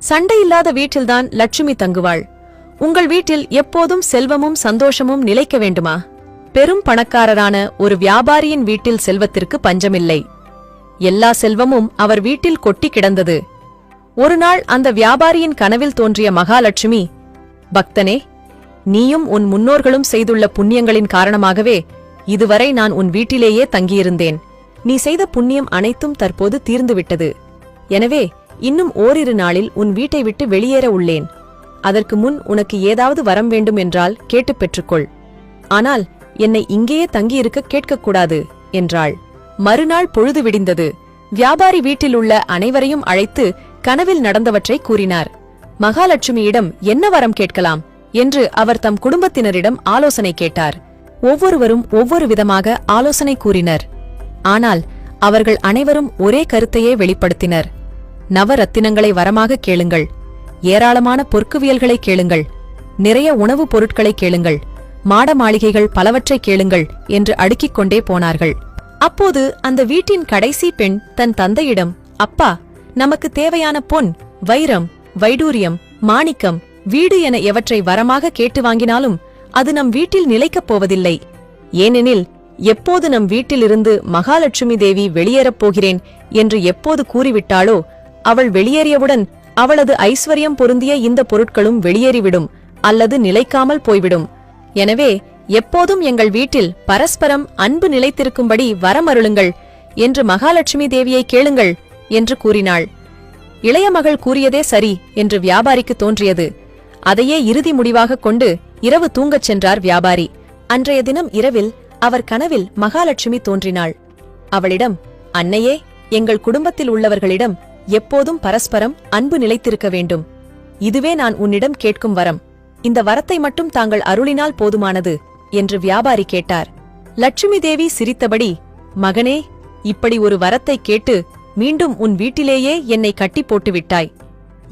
சண்டையில்லாத வீட்டில்தான் லட்சுமி தங்குவாள். உங்கள் வீட்டில் எப்போதும் செல்வமும் சந்தோஷமும் நிலைக்க வேண்டுமா? பெரும் பணக்காரரான ஒரு வியாபாரியின் வீட்டில் செல்வத்திற்கு பஞ்சமில்லை. எல்லா செல்வமும் அவர் வீட்டில் கொட்டி கிடந்தது. ஒருநாள் அந்த வியாபாரியின் கனவில் தோன்றிய மகாலட்சுமி, பக்தனே, நீயும் உன் முன்னோர்களும் செய்துள்ள புண்ணியங்களின் காரணமாகவே இதுவரை நான் உன் வீட்டிலேயே தங்கியிருந்தேன். நீ செய்த புண்ணியம் அனைத்தும் தற்போது தீர்ந்துவிட்டது. எனவே இன்னும் ஓரிரு நாளில் உன் வீட்டை விட்டு வெளியேற உள்ளேன். அதற்கு முன் உனக்கு ஏதாவது வரம் வேண்டும் என்றால் கேட்டுப் பெற்றுக்கொள். ஆனால் என்னை இங்கேயே தங்கியிருக்க கேட்கக்கூடாது என்றாள். மறுநாள் பொழுது விடிந்தது. வியாபாரி வீட்டில் உள்ள அனைவரையும் அழைத்து கனவில் நடந்தவற்றை கூறினார். மகாலட்சுமியிடம் என்ன வரம் கேட்கலாம் என்று அவர் தம் குடும்பத்தினரிடம் ஆலோசனை கேட்டார். ஒவ்வொருவரும் ஒவ்வொரு விதமாக ஆலோசனை கூறினர். ஆனால் அவர்கள் அனைவரும் ஒரே கருத்தையே வெளிப்படுத்தினர். நவரத்தினங்களை வரமாக கேளுங்கள், ஏராளமான பொற்குவியல்களை கேளுங்கள், நிறைய உணவுப் பொருட்களை கேளுங்கள், மாட மாளிகைகள் பலவற்றை கேளுங்கள் என்று அடுக்கிக் கொண்டே போனார்கள். அப்போது அந்த வீட்டின் கடைசி பெண் தன் தந்தையிடம், அப்பா, நமக்கு தேவையான பொன், வைரம், வைடூரியம், மாணிக்கம், வீடு என எவற்றை வரமாக கேட்டு வாங்கினாலும் அது நம் வீட்டில் நிலைக்கப் போவதில்லை. ஏனெனில் எப்போது நம் வீட்டிலிருந்து மகாலட்சுமி தேவி வெளியேறப் போகிறேன் என்று எப்போது கூறிவிட்டாளோ அவள் வெளியேறியவுடன் அவளது ஐஸ்வர்யம் பொருந்திய இந்த பொருட்களும் வெளியேறிவிடும் அல்லது நிலைக்காமல் போய்விடும். எனவே எப்போதும் எங்கள் வீட்டில் பரஸ்பரம் அன்பு நிலைத்திருக்கும்படி வரமருளுங்கள் என்று மகாலட்சுமி தேவியை கேளுங்கள் என்று கூறினாள். இளைய மகள் கூறியதே சரி என்று வியாபாரிக்கு தோன்றியது. அதையே இறுதி முடிவாகக் கொண்டு இரவு தூங்கச் சென்றார் வியாபாரி. அன்றைய தினம் இரவில் அவர் கனவில் மகாலட்சுமி தோன்றினாள். அவளிடம், அன்னையே, எங்கள் குடும்பத்தில் உள்ளவர்களிடம் எப்போதும் பரஸ்பரம் அன்பு நிலைத்திருக்க வேண்டும். இதுவே நான் உன்னிடம் கேட்கும் வரம். இந்த வரத்தை மட்டும் தாங்கள் அருளினால் போதுமானது என்று வியாபாரி கேட்டார். லட்சுமி தேவி சிரித்தபடி, மகனே, இப்படி ஒரு வரத்தை கேட்டு மீண்டும் உன் வீட்டிலேயே என்னை கட்டி போட்டு விட்டாய்.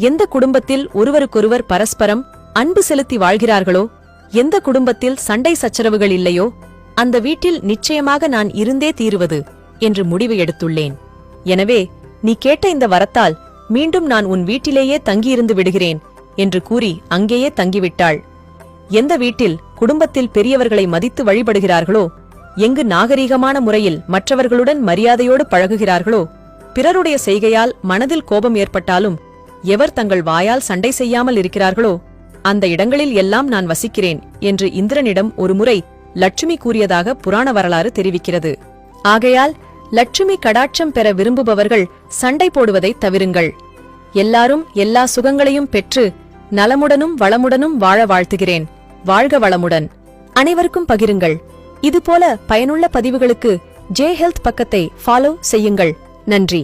எந்த குடும்பத்தில் ஒருவருக்கொருவர் பரஸ்பரம் அன்பு செலுத்தி வாழ்கிறார்களோ, எந்த குடும்பத்தில் சண்டை சச்சரவுகள் இல்லையோ, அந்த வீட்டில் நிச்சயமாக நான் இருந்தே தீருவது என்று முடிவு எடுத்துள்ளேன். எனவே நீ கேட்ட இந்த வரத்தால் மீண்டும் நான் உன் வீட்டிலேயே தங்கியிருந்து விடுகிறேன் என்று கூறி அங்கேயே தங்கிவிட்டாள். எந்த வீட்டில் குடும்பத்தில் பெரியவர்களை மதித்து வழிபடுகிறார்களோ, எங்கு நாகரீகமான முறையில் மற்றவர்களுடன் மரியாதையோடு பழகுகிறார்களோ, பிறருடைய செய்கையால் மனதில் கோபம் ஏற்பட்டாலும் எவர் தங்கள் வாயால் சண்டை செய்யாமல் இருக்கிறார்களோ அந்த இடங்களில் எல்லாம் நான் வசிக்கிறேன் என்று இந்திரனிடம் ஒருமுறை லட்சுமி கூறியதாக புராண வரலாறு தெரிவிக்கிறது. ஆகையால் லட்சுமி கடாட்சம் பெற விரும்புபவர்கள் சண்டை போடுவதை தவிருங்கள். எல்லாரும் எல்லா சுகங்களையும் பெற்று நலமுடனும் வளமுடனும் வாழ வாழ்த்துகிறேன். வாழ்க வளமுடன். அனைவருக்கும் பகிருங்கள். இதுபோல பயனுள்ள பதிவுகளுக்கு ஜே ஹெல்த் பக்கத்தை ஃபாலோ செய்யுங்கள். நன்றி.